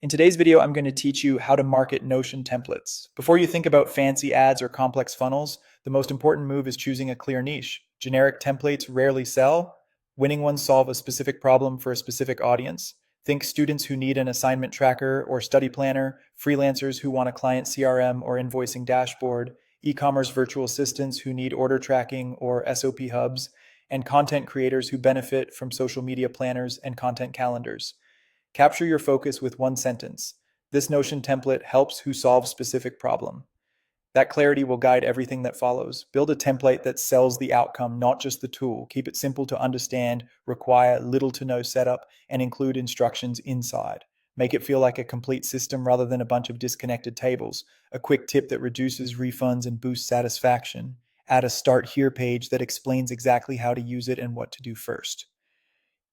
In today's video, I'm going to teach you how to market Notion templates. Before you think about fancy ads or complex funnels, the most important move is choosing a clear niche. Generic templates rarely sell. Winning ones solve a specific problem for a specific audience. Think students who need an assignment tracker or study planner, freelancers who want a client CRM or invoicing dashboard, e-commerce virtual assistants who need order tracking or SOP hubs, and content creators who benefit from social media planners and content calendars. Capture your focus with one sentence. This Notion template helps who solve specific problem. That clarity will guide everything that follows. Build a template that sells the outcome, not just the tool. Keep it simple to understand, require little to no setup, and include instructions inside. Make it feel like a complete system rather than a bunch of disconnected tables. A quick tip that reduces refunds and boosts satisfaction. Add a Start Here page that explains exactly how to use it and what to do first.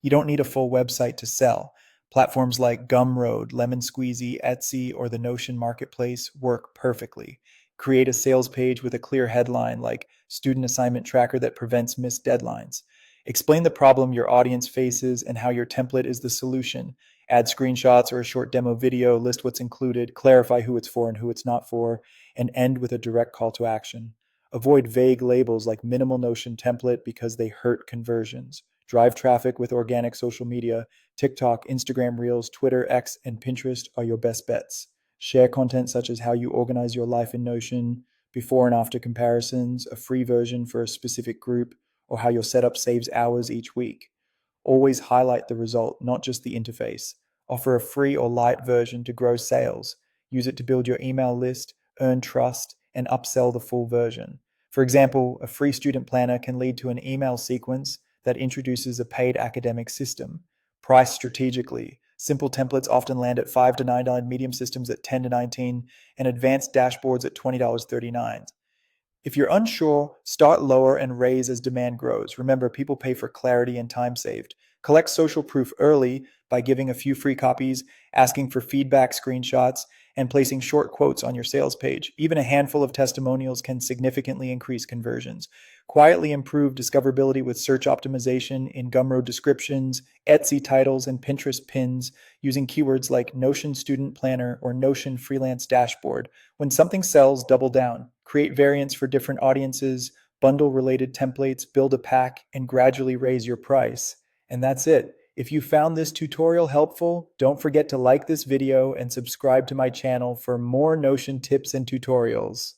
You don't need a full website to sell. Platforms like Gumroad, Lemon Squeezy, Etsy, or the Notion Marketplace work perfectly. Create a sales page with a clear headline like Student Assignment Tracker that prevents missed deadlines. Explain the problem your audience faces and how your template is the solution. Add screenshots or a short demo video, list what's included, clarify who it's for and who it's not for, and end with a direct call to action. Avoid vague labels like minimal Notion template because they hurt conversions. Drive traffic with organic social media. TikTok, Instagram Reels, Twitter, X, and Pinterest are your best bets. Share content such as how you organize your life in Notion, before and after comparisons, a free version for a specific group, or how your setup saves hours each week. Always highlight the result, not just the interface. Offer a free or light version to grow sales. Use it to build your email list, earn trust, and upsell the full version. For example, a free student planner can lead to an email sequence that introduces a paid academic system. Price strategically. Simple templates often land at $5 to $9, medium systems at $10 to $19, and advanced dashboards at $20.39. If you're unsure, start lower and raise as demand grows. Remember, people pay for clarity and time saved. Collect social proof early by giving a few free copies, asking for feedback screenshots, and placing short quotes on your sales page. Even a handful of testimonials can significantly increase conversions. Quietly improve discoverability with search optimization in Gumroad descriptions, Etsy titles, and Pinterest pins using keywords like Notion Student Planner or Notion Freelance Dashboard. When something sells, double down. Create variants for different audiences, bundle related templates, build a pack, and gradually raise your price. And that's it. If you found this tutorial helpful, don't forget to like this video and subscribe to my channel for more Notion tips and tutorials.